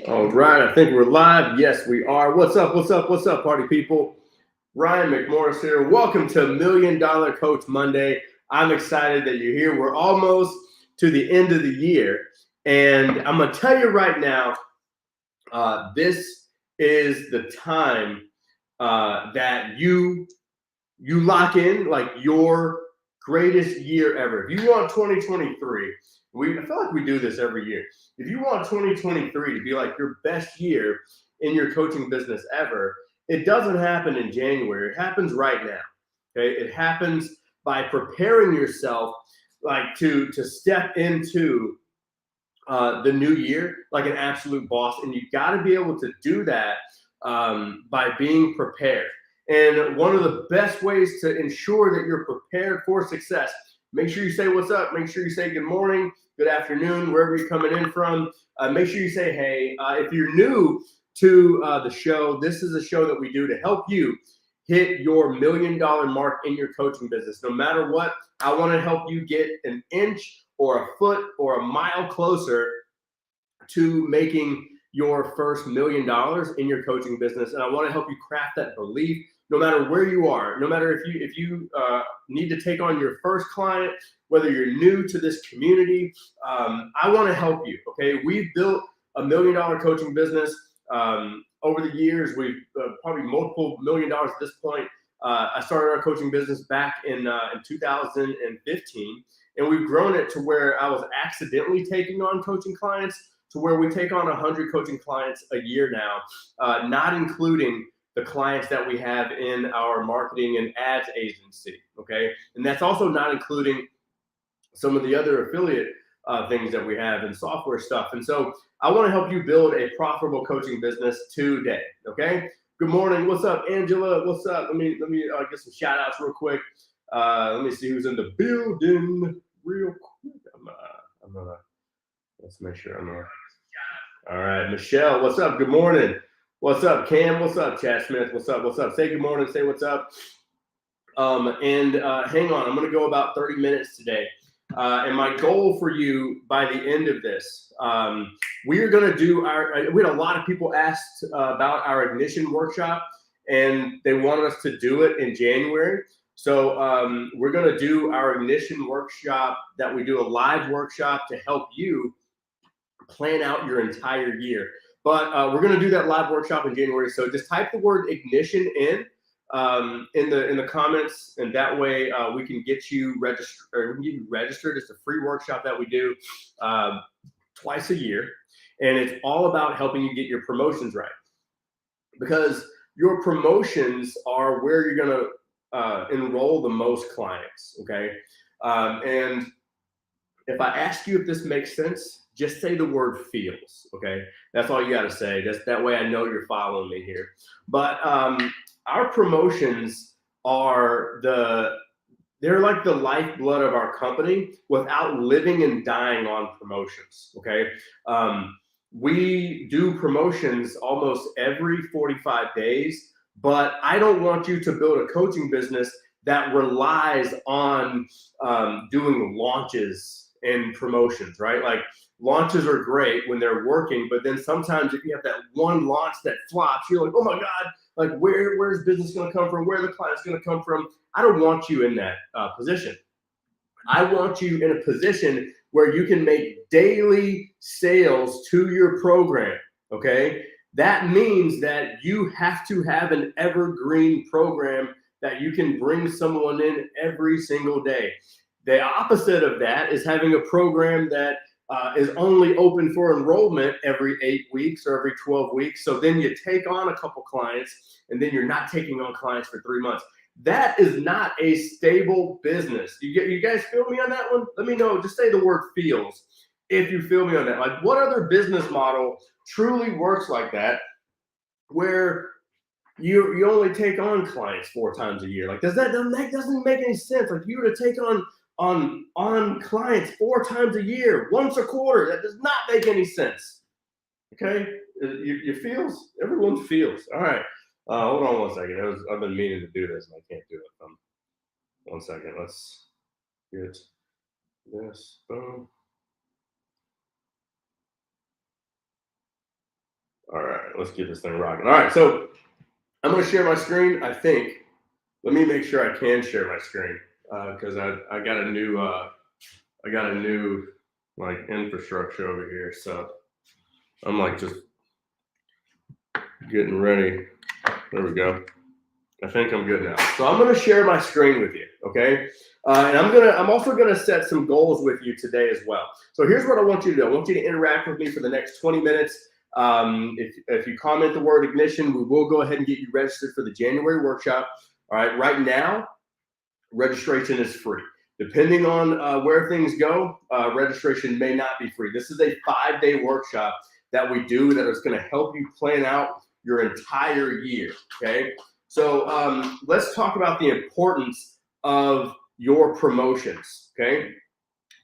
All right, I think we're live. Yes, we are. What's up? What's up? What's up, party people? Ryan McMorris here. Welcome to Million Dollar Coach Monday. I'm excited that you're here. We're almost to the end of the year, and I'm gonna tell you right now, this is the time that you lock in like your greatest year ever. If you want 2023, I feel like we do this every year. If you want 2023 to be like your best year in your coaching business ever, it doesn't happen in January. It happens right now. Okay, it happens by preparing yourself like to step into the new year like an absolute boss, and you got to be able to do that by being prepared. And one of the best ways to ensure that you're prepared for success, make sure you say what's up. Make sure you say good morning, good afternoon, wherever you're coming in from. Make sure you say hey. If you're new to the show, this is a show that we do to help you hit your $1 million mark in your coaching business. No matter what, I want to help you get an inch or a foot or a mile closer to making your first $1 million in your coaching business. And I want to help you craft that belief no matter where you are, no matter if you need to take on your first client, whether you're new to this community, I want to help you. Okay, we've built $1 million coaching business over the years. We've probably multiple $1 million at this point. I started our coaching business back in 2015, and we've grown it to where I was accidentally taking on coaching clients to where we take on 100 coaching clients a year now, not including the clients that we have in our marketing and ads agency. Okay, and that's also not including some of the other affiliate things that we have and software stuff. And so I want to help you build a profitable coaching business today. Okay. Good morning. What's up, Angela? What's up? Let me get some shout outs real quick. Let me see who's in the building real quick. I'm gonna let's make sure I'm on. All right, Michelle. What's up? Good morning. What's up, Cam? What's up, Chad Smith? What's up? What's up? Say good morning. Say what's up. Hang on. I'm gonna go about 30 minutes today. And my goal for you by the end of this, we are going to do we had a lot of people asked about our ignition workshop, and they wanted us to do it in January. So we're going to do our ignition workshop that we do a live workshop to help you plan out your entire year. But we're going to do that live workshop in January. So just type the word ignition in the comments, and that way we can get you registered. Or we can get you registered. It's a free workshop that we do twice a year, and it's all about helping you get your promotions right, because your promotions are where you're going to enroll the most clients. Okay, and if I ask you if this makes sense, just say the word feels. Okay, that's all you got to say. That way I know you're following me here. But our promotions are they're like the lifeblood of our company without living and dying on promotions. Okay, we do promotions almost every 45 days, but I don't want you to build a coaching business that relies on doing launches and promotions, right? Like launches are great when they're working, but then sometimes if you have that one launch that flops, you're like, oh my God, like where's business going to come from? Where are the clients going to come from? I don't want you in that position. I want you in a position where you can make daily sales to your program. Okay. That means that you have to have an evergreen program that you can bring someone in every single day. The opposite of that is having a program that is only open for enrollment every 8 weeks or every 12 weeks. So then you take on a couple clients, and then you're not taking on clients for 3 months. That is not a stable business. You guys feel me on that one? Let me know. Just say the word feels if you feel me on that. Like, what other business model truly works like that, where you only take on clients 4 times a year? Like, that doesn't make any sense. Like, you were to take on clients 4 times a year, once a quarter. That does not make any sense. Okay, you feels, everyone feels. All right, hold on one second. I've been meaning to do this and I can't do it. 1 second. Let's get this. Boom. let's get this thing rocking. All right, so I'm going to share my screen. I think. Let me make sure I can share my screen because I got a new like infrastructure over here. So I'm like just getting ready. There we go. I think I'm good now. So I'm going to share my screen with you, okay? And I'm also gonna set some goals with you today as well. So here's what I want you to do. I want you to interact with me for the next 20 minutes. If you comment the word ignition, we will go ahead and get you registered for the January workshop. All right, right now, registration is free. Depending on where things go, registration may not be free. This is a 5-day workshop that we do that is going to help you plan out your entire year, okay? So let's talk about the importance of your promotions, okay?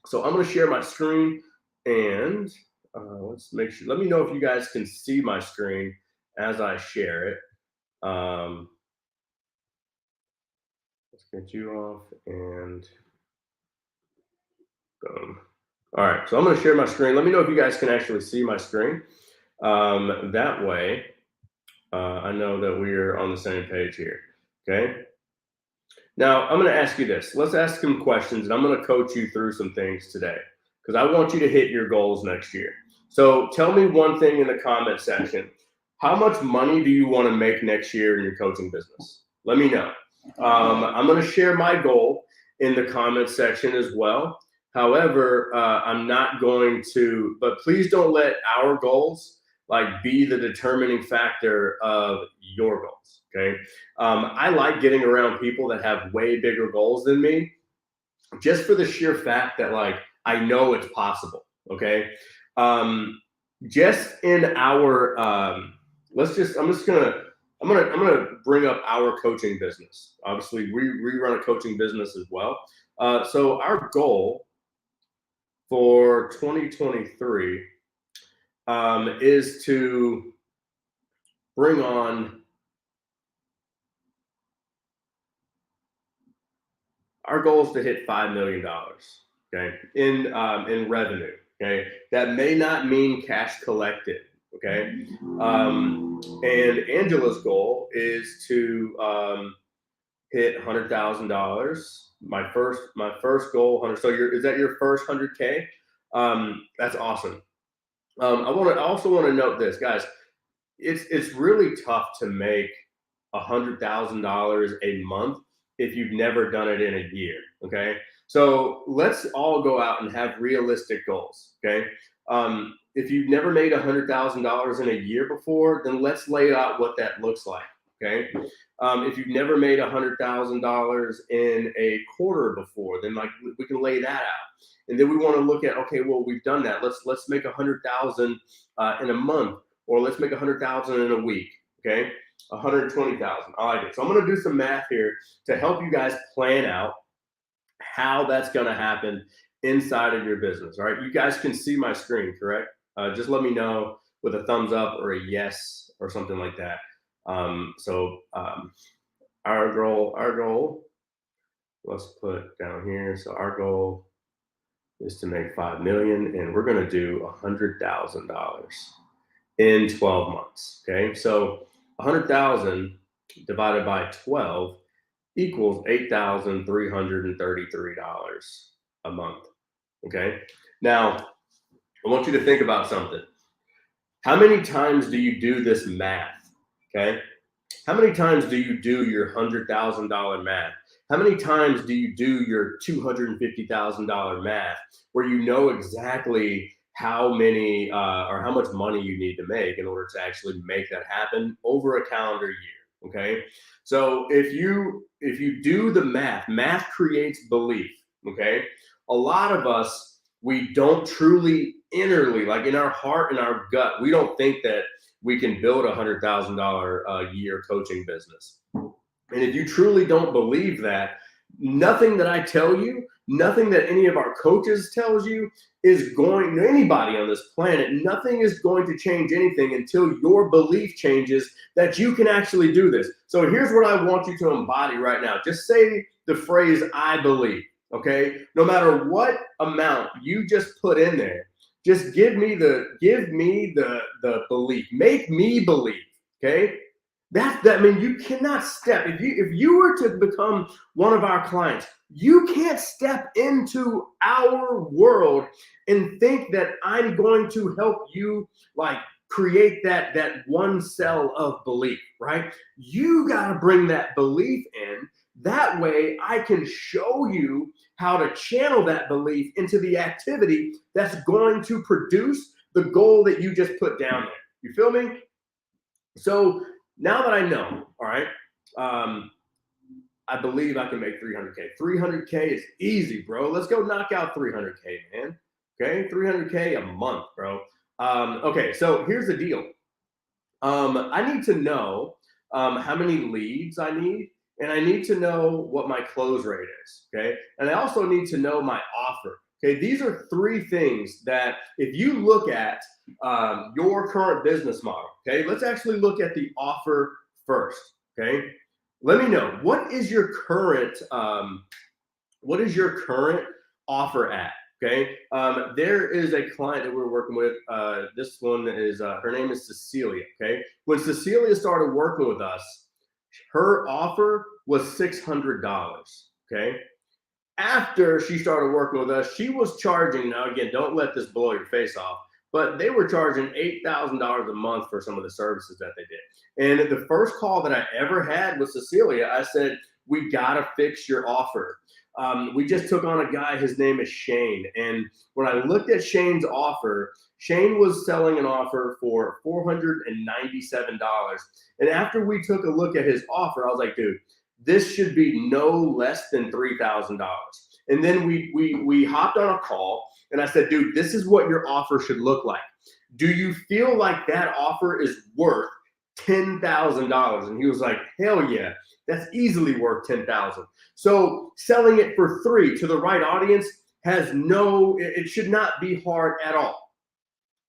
So I'm going to share my screen and let's make sure. Let me know if you guys can see my screen as I share it. Let's get you off and boom. All right, so I'm going to share my screen. Let me know if you guys can actually see my screen. That way, I know that we're on the same page here, okay? Now, I'm going to ask you this. Let's ask some questions, and I'm going to coach you through some things today because I want you to hit your goals next year. So tell me one thing in the comment section. How much money do you want to make next year in your coaching business? Let me know. I'm going to share my goal in the comment section as well. However, I'm not going to, but please don't let our goals like be the determining factor of your goals, okay? I like getting around people that have way bigger goals than me just for the sheer fact that like I know it's possible, okay? Just in our I'm gonna bring up our coaching business. Obviously, we run a coaching business as well. So our goal for 2023 is to bring on. Our goal is to hit $5 million, okay, in revenue. Okay, that may not mean cash collected. Okay, and Angela's goal is to hit $100,000. My first goal, 100. So is that your first 100K? That's awesome. I also want to note this, guys. It's really tough to make $100,000 a month if you've never done it in a year. Okay, so let's all go out and have realistic goals. Okay, if you've never made $100,000 in a year before, then let's lay out what that looks like. Okay, if you've never made $100,000 in a quarter before, then like we can lay that out. And then we want to look at, okay, well, we've done that. Let's make 100,000 in a month, or let's make 100,000 in a week. Okay, 120,000. I like it. So I'm going to do some math here to help you guys plan out how that's going to happen inside of your business. All right, you guys can see my screen, correct? Just let me know with a thumbs up or a yes or something like that. Our goal, let's put down here. So our goal is to make 5 million, and we're going to do $100,000 in 12 months. Okay, so 100,000 divided by 12 equals $8,333 a month. Okay, now I want you to think about something. How many times do you do this math? Okay, how many times do you do your $100,000 math? How many times do you do your $250,000 math where you know exactly how many or how much money you need to make in order to actually make that happen over a calendar year? Okay, so if you do the math creates belief. Okay, a lot of us, we don't truly innerly, like in our heart and our gut, we don't think that we can build $100,000 a year coaching business. And if you truly don't believe that, nothing that I tell you, nothing that any of our coaches tells you is going to anybody on this planet, nothing is going to change anything until your belief changes that you can actually do this. So here's what I want you to embody right now. Just say the phrase, I believe, okay? No matter what amount you just put in there, Just give me the belief. Make me believe. Okay. I mean, you cannot step if you were to become one of our clients, you can't step into our world and think that I'm going to help you like create that one cell of belief, right? You got to bring that belief in. That way I can show you how to channel that belief into the activity that's going to produce the goal that you just put down there. You feel me? So now that I know, all right, I believe I can make 300K. 300K is easy, bro. Let's go knock out 300K, man. Okay, 300K a month, bro. Okay, so here's the deal. I need to know how many leads I need, and I need to know what my close rate is. Okay, and I also need to know my offer. Okay, these are three things that if you look at your current business model, okay, let's actually look at the offer first. Okay, let me know what is your current offer at. Okay, there is a client that we're working with. This one is her name is Cecilia. Okay, when Cecilia started working with us, her offer was $600. Okay, after she started working with us, she was charging. Now, again, don't let this blow your face off, but they were charging $8,000 a month for some of the services that they did. And the first call that I ever had with Cecilia, I said, "We gotta fix your offer." We just took on a guy, his name is Shane. And when I looked at Shane's offer, Shane was selling an offer for $497. And after we took a look at his offer, I was like, dude, this should be no less than $3,000. And then we hopped on a call and I said, dude, this is what your offer should look like. Do you feel like that offer is worth $10,000? And he was like, hell yeah, that's easily worth $10,000. So selling it for $3 to the right audience it should not be hard at all.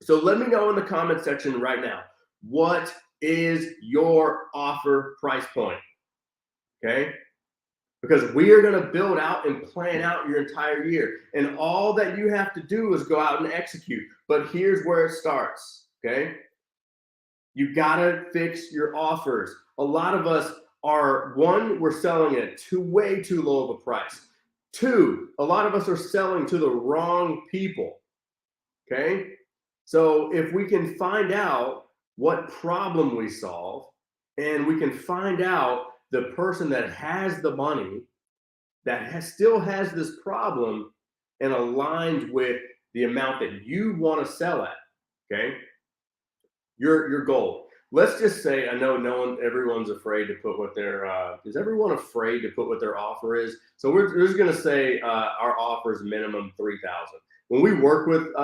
So let me know in the comment section right now, what is your offer price point? Okay. Because we are going to build out and plan out your entire year. And all that you have to do is go out and execute. But here's where it starts. Okay. You got to fix your offers. A lot of us are, one, we're selling it way too low of a price. Two, a lot of us are selling to the wrong people. Okay. So if we can find out what problem we solve, and we can find out the person that has the money still has this problem and aligned with the amount that you want to sell at, okay, your goal. Let's just say, I know everyone's afraid to put what their is everyone afraid to put what their offer is? So we're just going to say our offer is minimum 3,000. When we work with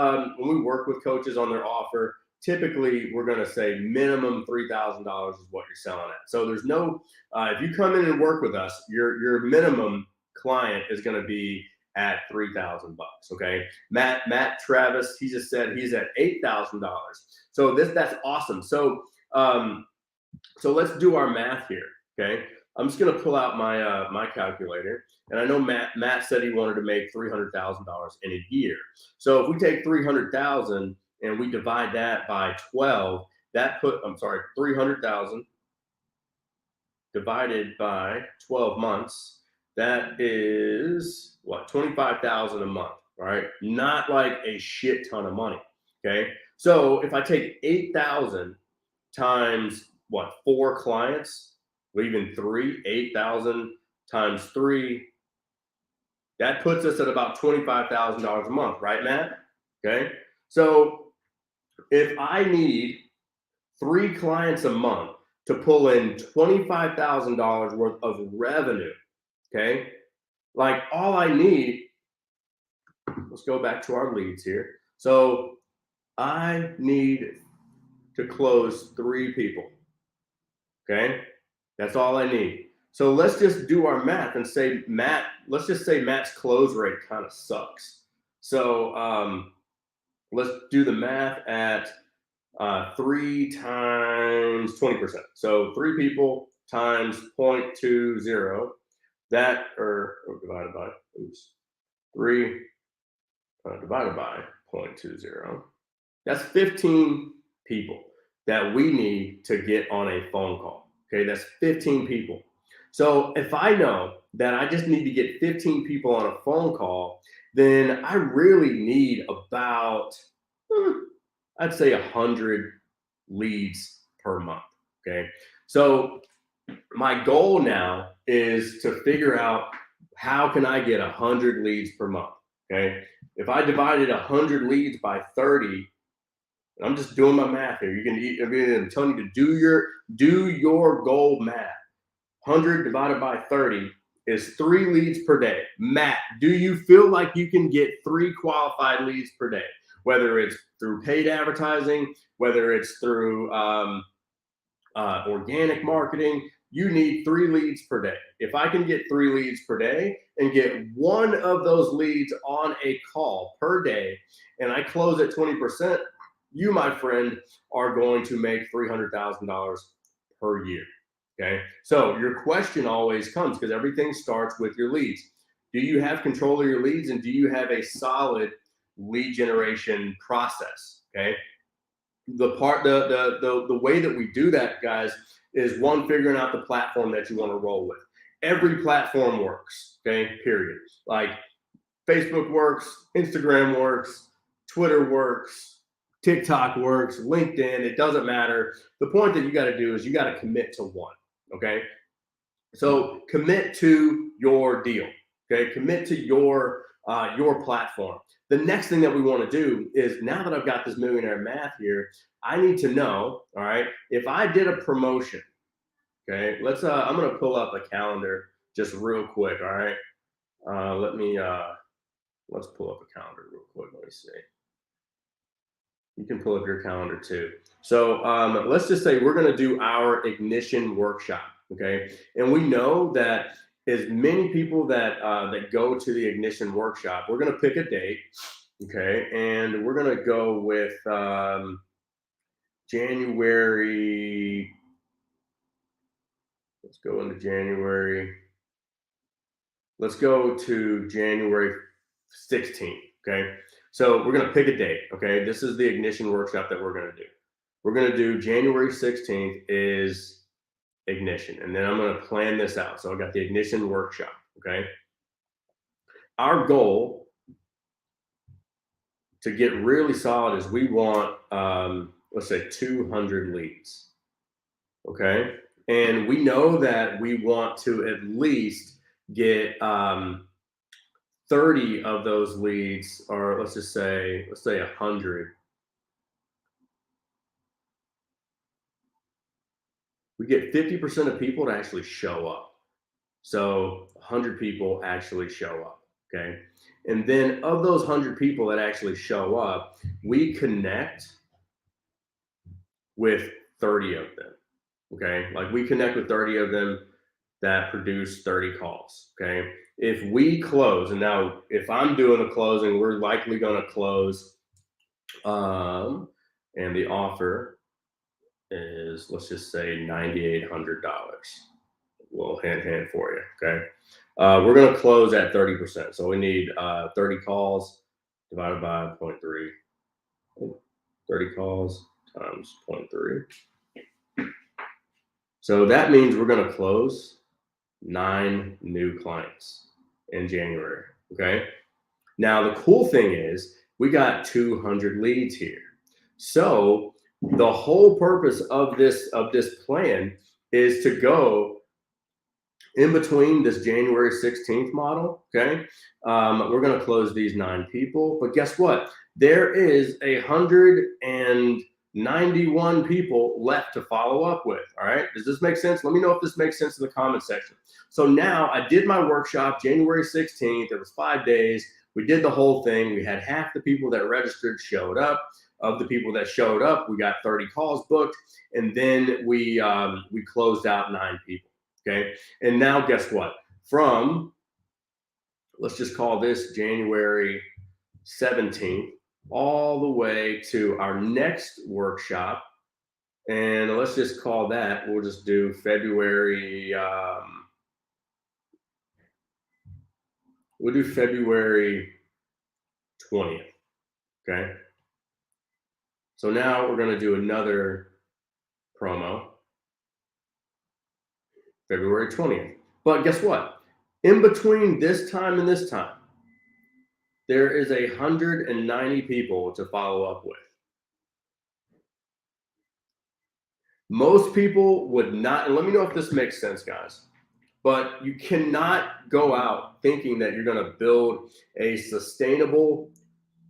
coaches on their offer, typically we're going to say minimum $3,000 is what you're selling at. So there's no if you come in and work with us, your minimum client is going to be at $3,000. Okay, Matt Travis, he just said he's at $8,000. So that's awesome. So let's do our math here. Okay, I'm just going to pull out my calculator. And I know Matt said he wanted to make $300,000 in a year. So if we take 300,000 and we divide that by 12, 300,000 divided by 12 months, that is what, 25,000 a month, right? Not like a shit ton of money. Okay. So if I take 8,000 times what, 4 clients, leaving 3, 8,000 times 3, that puts us at about $25,000 a month, right, Matt? Okay. So if I need 3 clients a month to pull in $25,000 worth of revenue, okay, like all I need, let's go back to our leads here. So I need to close 3 people. Okay, that's all I need. So let's just do our math and say let's just say Matt's close rate kind of sucks. So let's do the math at 3 times 20%. So 3 people times 0.20, divided by 3 divided by 0.20. That's 15 people that we need to get on a phone call. Okay, that's 15 people. So if I know that I just need to get 15 people on a phone call, then I really need about, I'd say 100 leads per month. Okay, so my goal now is to figure out how can I get 100 leads per month. Okay, if I divided 100 leads by 30, I'm just doing my math here. You can, I'm telling you to do your goal math. 100 divided by 30 is 3 leads per day. Matt, do you feel like you can get 3 qualified leads per day? Whether it's through paid advertising, whether it's through organic marketing, you need 3 leads per day. If I can get 3 leads per day and get one of those leads on a call per day, and I close at 20%, you, my friend, are going to make $300,000 per year. Okay. So your question always comes, because everything starts with your leads. Do you have control of your leads, and do you have a solid lead generation process? Okay. The way that we do that, guys, is one, figuring out the platform that you want to roll with. Every platform works. Okay. Period. Like Facebook works, Instagram works, Twitter works, TikTok works, LinkedIn, it doesn't matter. The point that you got to do is you got to commit to one. Okay. So commit to your deal. Okay. Commit to your platform. The next thing that we want to do is, now that I've got this millionaire math here, I need to know, all right, if I did a promotion, okay, I'm going to pull up a calendar just real quick. All right. Let's pull up a calendar real quick. Let me see. You can pull up your calendar too. So let's just say we're going to do our ignition workshop. Okay. And we know that as many people that go to the ignition workshop, we're going to pick a date. Okay. And we're going to go with January. Let's go into January. Let's go to January 16th. Okay. So we're going to pick a date. Okay. This is the ignition workshop that we're going to do. We're going to do January 16th is ignition. And then I'm going to plan this out. So I got the ignition workshop. Okay. Our goal to get really solid is we want, let's say 200 leads. Okay. And we know that we want to at least get 30 of those leads, or let's say 100. We get 50% of people to actually show up. So 100 people actually show up. Okay. And then of those 100 people that actually show up, we connect with 30 of them. Okay. Like we connect with 30 of them that produce 30 calls. Okay. If we close, and now if I'm doing the closing, we're likely going to close, and the offer is, let's just say $9,800. Little hint for you. Okay. We're going to close at 30%. So we need 30 calls divided by 0.3. 30 calls times 0.3. So that means we're going to close 9 new clients in January. Okay. Now, the cool thing is we got 200 leads here. So the whole purpose of this plan is to go in between this January 16th model. Okay. We're going to close these 9 people, but guess what? There is 191 people left to follow up with. All right. Does this make sense? Let me know if this makes sense in the comment section. So now I did my workshop January 16th. It was 5 days. We did the whole thing. We had half the people that registered showed up. Of the people that showed up, we got 30 calls booked, and then we closed out 9 people. Okay. And now guess what? From, let's just call this January 17th all the way to our next workshop. And let's just call that, we'll just do February, we'll do February 20th. Okay. So now we're going to do another promo, February 20th. But guess what? In between this time and this time, there is 190 people to follow up with. Most people would not, and let me know if this makes sense, guys, but you cannot go out thinking that you're going to build a sustainable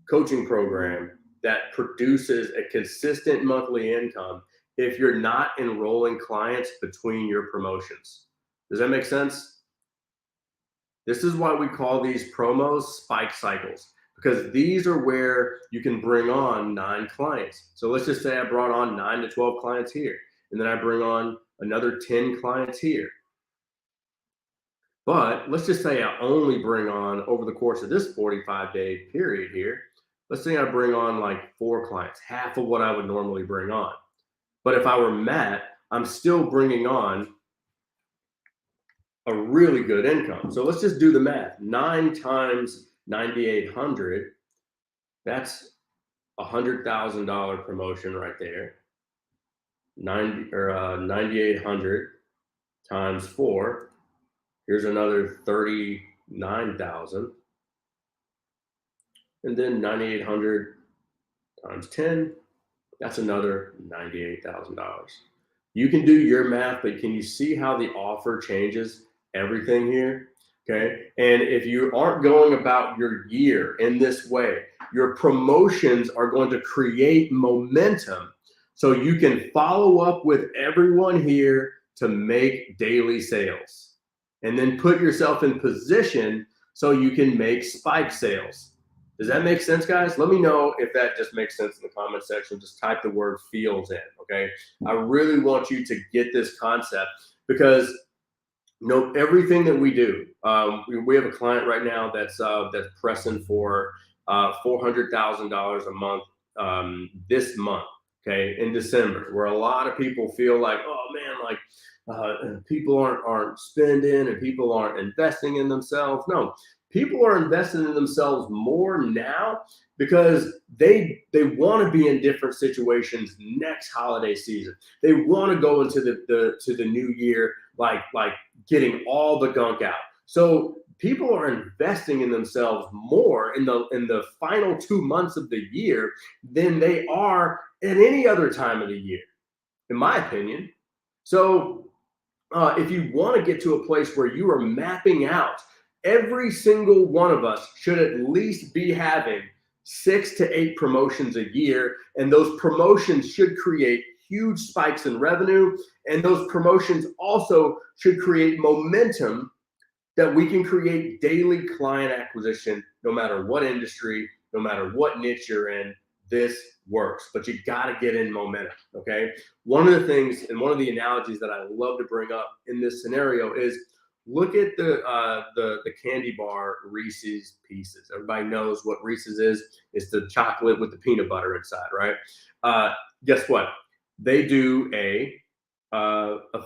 coaching program that produces a consistent monthly income if you're not enrolling clients between your promotions. Does that make sense? This is why we call these promos spike cycles, because these are where you can bring on 9 clients. So let's just say I brought on 9 to 12 clients here, and then I bring on another 10 clients here. But let's just say I only bring on, over the course of this 45-day period here, let's say I bring on like 4 clients, half of what I would normally bring on. But if I were Matt, I'm still bringing on a really good income. So let's just do the math. 9 times 9,800, that's $100,000 promotion right there. 9,800 times 4. Here's another 39,000. And then 9,800 times 10, that's another $98,000. You can do your math, but can you see how the offer changes everything here? Okay. And if you aren't going about your year in this way, your promotions are going to create momentum so you can follow up with everyone here to make daily sales, and then put yourself in position so you can make spike sales. Does that make sense, guys? Let me know if that just makes sense in the comment section. Just type the word feels in, okay? I really want you to get this concept, because everything that we do, we have a client right now that's pressing for $400,000 a month this month, okay, in December, where a lot of people feel like, oh man, like people aren't spending and people aren't investing in themselves. No, people are investing in themselves more now because they want to be in different situations next holiday season. They want to go into the new year like getting all the gunk out. So people are investing in themselves more in the final 2 months of the year than they are at any other time of the year, in my opinion. So if you want to get to a place where you are mapping out, every single one of us should at least be having 6 to 8 promotions a year, and those promotions should create huge spikes in revenue, and those promotions also should create momentum that we can create daily client acquisition, no matter what industry, no matter what niche you're in. This works, but you got to get in momentum, okay? One of the things, and one of the analogies that I love to bring up in this scenario is, look at the candy bar Reese's Pieces. Everybody knows what Reese's is. It's the chocolate with the peanut butter inside, right? Guess what? They do a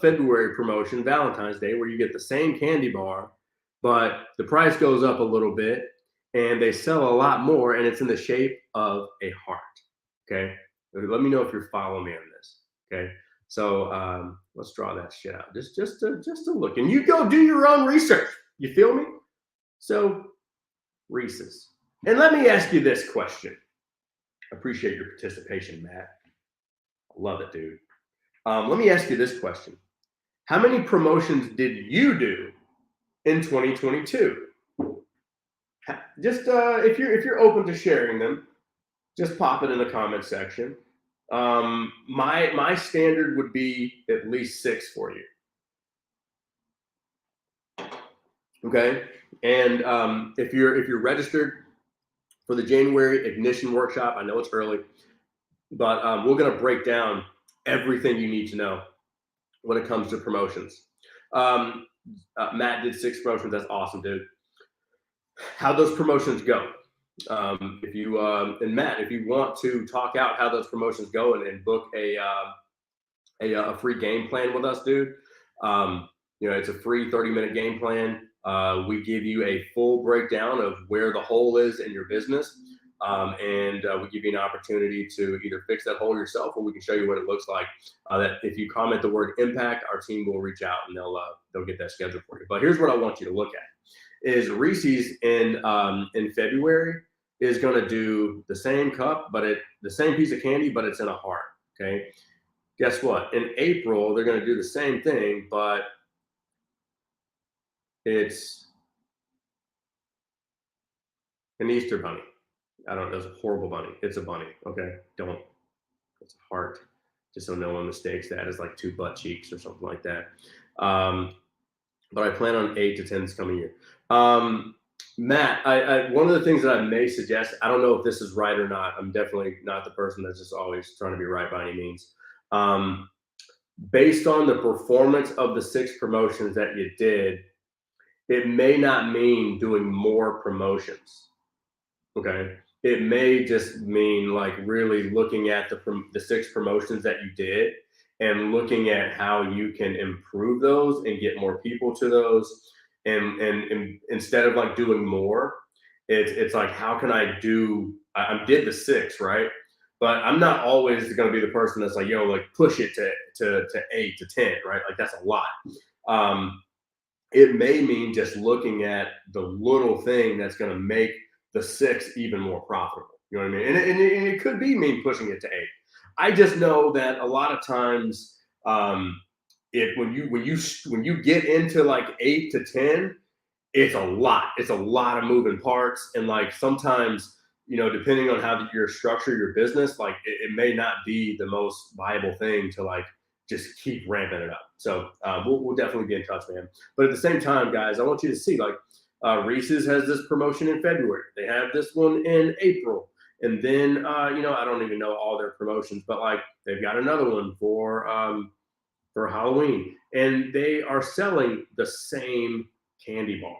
February promotion, Valentine's Day, where you get the same candy bar, but the price goes up a little bit, and they sell a lot more, and it's in the shape of a heart. Okay, let me know if you're following me on this. Okay, so let's draw that shit out. Just to look, and you go do your own research. You feel me? So Reese's, and let me ask you this question. I appreciate your participation, Matt. I love it, dude. Let me ask you this question: how many promotions did you do in 2022? Just if you're open to sharing them, just pop it in the comment section. My standard would be at least 6 for you. Okay, and if you're registered for the January Ignition Workshop, I know it's early, but we're gonna break down everything you need to know when it comes to promotions. Matt did 6 promotions. That's awesome, dude. How those promotions go. If you and Matt, if you want to talk out how those promotions go and book a free game plan with us, dude, it's a free 30-minute game plan. We give you a full breakdown of where the hole is in your business. and we give you an opportunity to either fix that hole yourself, or we can show you what it looks like. That if you comment the word impact, our team will reach out and they'll get that scheduled for you. But here's what I want you to look at: is Reese's in February is going to do the same cup, but the same piece of candy, but it's in a heart. Okay. Guess what? In April, they're going to do the same thing, but it's an Easter bunny. I don't know. It's a horrible bunny. It's a bunny. Okay. It's a heart. Just so no one mistakes that as like 2 butt cheeks or something like that. But I plan on 8 to 10 this coming year. Matt, one of the things that I may suggest, I don't know if this is right or not. I'm definitely not the person that's just always trying to be right by any means. Based on the performance of the 6 promotions that you did, it may not mean doing more promotions. Okay. It may just mean like really looking at the 6 promotions that you did and looking at how you can improve those and get more people to those. And instead of like doing more, it's like, how can I did the 6, right? But I'm not always going to be the person that's like, yo, like push it to 8 to 10, right? Like that's a lot. It may mean just looking at the little thing that's going to make the 6 even more profitable. You know what I mean? And it could be me pushing it to 8. I just know that a lot of times, when you get into like 8 to 10, it's a lot. It's a lot of moving parts, and like sometimes, depending on how you structure your business, like it may not be the most viable thing to like just keep ramping it up. So we'll definitely be in touch, man. But at the same time, guys, I want you to see like Reese's has this promotion in February. They have this one in April. And then, I don't even know all their promotions, but like they've got another one for Halloween. And they are selling the same candy bar.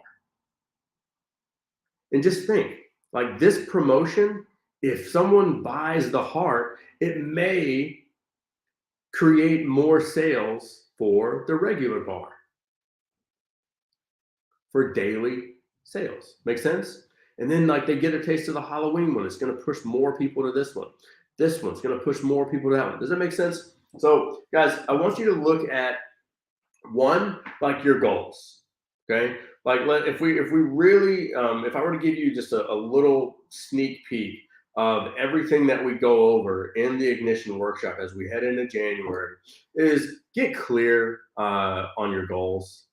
And just think, like this promotion, if someone buys the heart, it may create more sales for the regular bar for daily sales. Make sense? And then like they get a taste of the Halloween one. It's going to push more people to this one. This one's going to push more people to that one. Does that make sense? So guys, I want you to look at one, like your goals. Okay. Like if we really, if I were to give you just a little sneak peek of everything that we go over in the Ignition Workshop as we head into January, is get clear on your goals.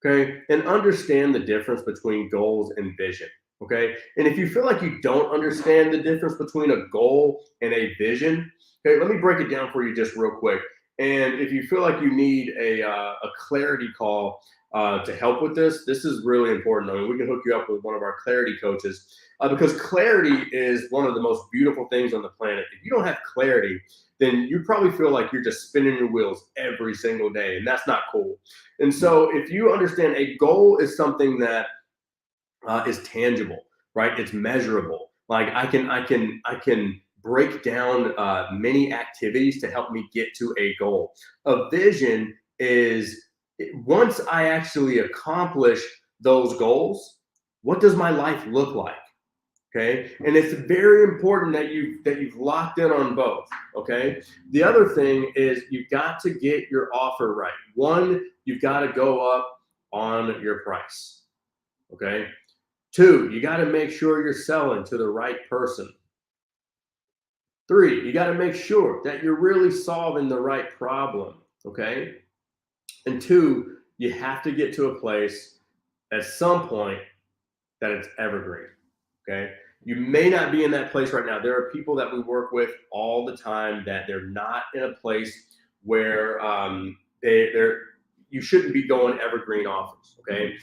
Okay. And understand the difference between goals and vision. Okay. And if you feel like you don't understand the difference between a goal and a vision, okay, let me break it down for you just real quick. And if you feel like you need a clarity call to help with this is really important. I mean, we can hook you up with one of our clarity coaches because clarity is one of the most beautiful things on the planet. If you don't have clarity, then you probably feel like you're just spinning your wheels every single day, and that's not cool. And so if you understand, a goal is something that is tangible, right? It's measurable. Like I can break down many activities to help me get to a goal. A vision is once I actually accomplish those goals, what does my life look like? Okay. And it's very important that you've locked in on both. Okay. The other thing is you've got to get your offer right. 1, you've got to go up on your price. Okay. 2, you got to make sure you're selling to the right person. 3, you got to make sure that you're really solving the right problem. Okay. And 2, you have to get to a place at some point that it's evergreen. Okay. You may not be in that place right now. There are people that we work with all the time that they're not in a place where you shouldn't be going evergreen offers. Okay.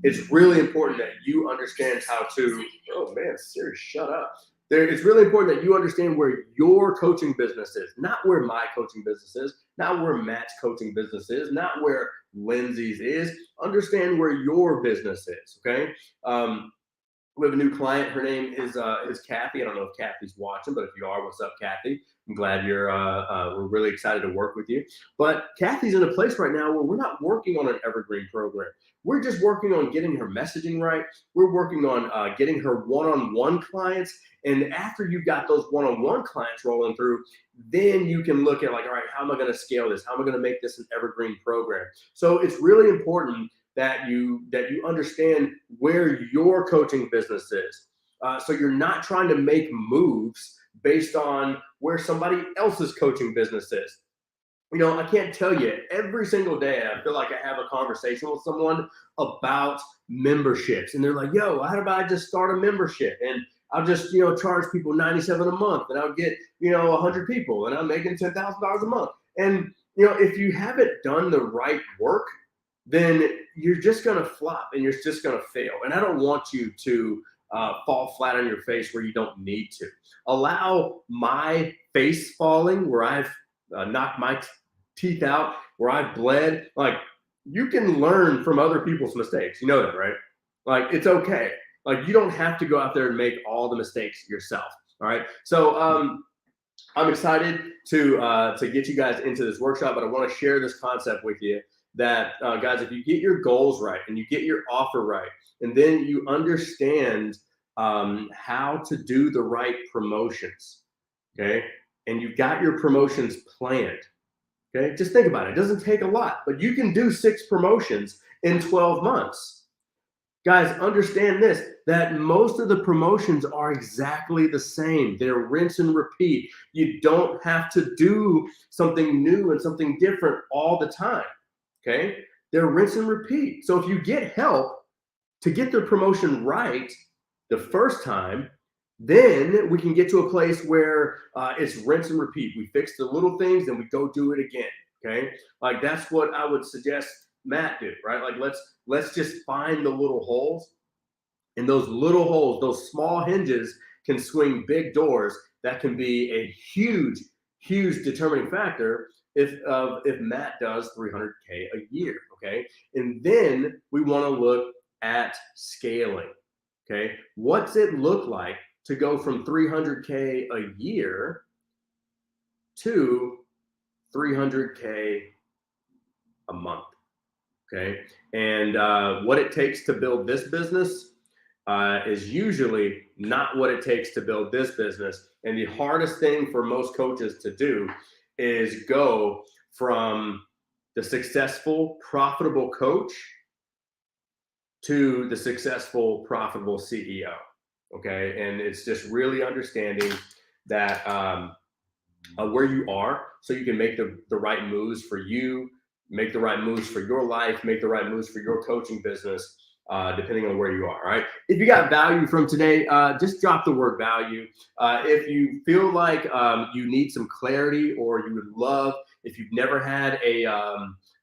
It's really important that you understand how to, oh man, Siri, shut up. It's really important that you understand where your coaching business is, not where my coaching business is, not where Matt's coaching business is, not where Lindsay's is. Understand where your business is, okay? We have a new client. Her name is Kathy. I don't know if Kathy's watching, but if you are, what's up, Kathy? I'm glad we're really excited to work with you. But Kathy's in a place right now where we're not working on an evergreen program. We're just working on getting her messaging right. We're working on getting her one-on-one clients. And after you've got those one-on-one clients rolling through, then you can look at like, all right, how am I going to scale this? How am I going to make this an evergreen program? So it's really important that you understand where your coaching business is. So you're not trying to make moves based on where somebody else's coaching business is. You know, I can't tell you, every single day I feel like I have a conversation with someone about memberships, and they're like, yo, how about I just start a membership and I'll just, charge people $97 a month and I'll get, 100 people and I'm making $10,000 a month. And, if you haven't done the right work, then you're just going to flop and you're just going to fail. And I don't want you to fall flat on your face where you don't need to. Allow my face falling where I've knocked my teeth out, where I've bled. Like, you can learn from other people's mistakes. You know that, right? Like, it's okay. Like, you don't have to go out there and make all the mistakes yourself. All right. So I'm excited to get you guys into this workshop, but I want to share this concept with you that guys, if you get your goals right and you get your offer right, and then you understand how to do the right promotions, okay, and you've got your promotions planned, okay, just think about it. It doesn't take a lot, but you can do 6 promotions in 12 months. Guys, understand this, that most of the promotions are exactly the same. They're rinse and repeat. You don't have to do something new and something different all the time, okay? They're rinse and repeat. So if you get help to get the promotion right the first time, then we can get to a place where it's rinse and repeat. We fix the little things and we go do it again, okay? Like, that's what I would suggest Matt do, right? Like, let's just find the little holes, and those little holes, those small hinges can swing big doors that can be a huge, huge determining factor if Matt does 300K a year, okay? And then we want to look at scaling, okay? What's it look like to go from 300K a year to 300K a month, okay? And what it takes to build this business is usually not what it takes to build this business. And the hardest thing for most coaches to do is go from the successful, profitable coach to the successful, profitable CEO, okay? And it's just really understanding that where you are, so you can make the right moves for you, make the right moves for your life, make the right moves for your coaching business, depending on where you are, all right? If you got value from today, just drop the word value. If you feel like you need some clarity, or you would love, if you've never had a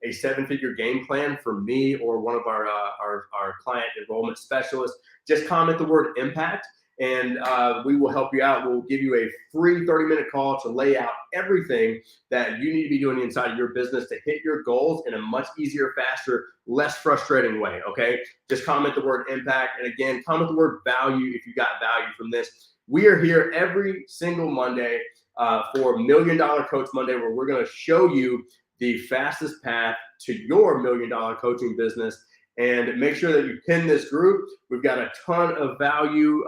7-figure game plan from me or one of our client enrollment specialists, just comment the word impact, and we will help you out. We'll give you a free 30-minute call to lay out everything that you need to be doing inside of your business to hit your goals in a much easier, faster, less frustrating way, okay? Just comment the word impact. And again, comment the word value if you got value from this. We are here every single Monday for $1 Million Coach Monday, where we're going to show you the fastest path to your $1 million coaching business. And make sure that you pin this group. We've got a ton of value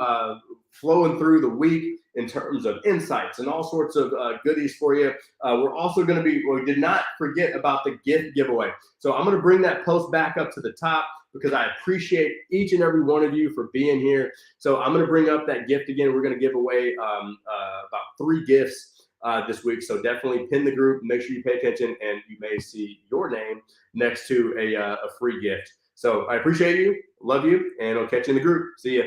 flowing through the week in terms of insights and all sorts of goodies for you. We're also going to we did not forget about the gift giveaway. So I'm going to bring that post back up to the top, because I appreciate each and every one of you for being here. So I'm going to bring up that gift again. We're going to give away about 3 gifts this week. So definitely pin the group, make sure you pay attention, and you may see your name next to a free gift. So I appreciate you, love you, and I'll catch you in the group. See ya.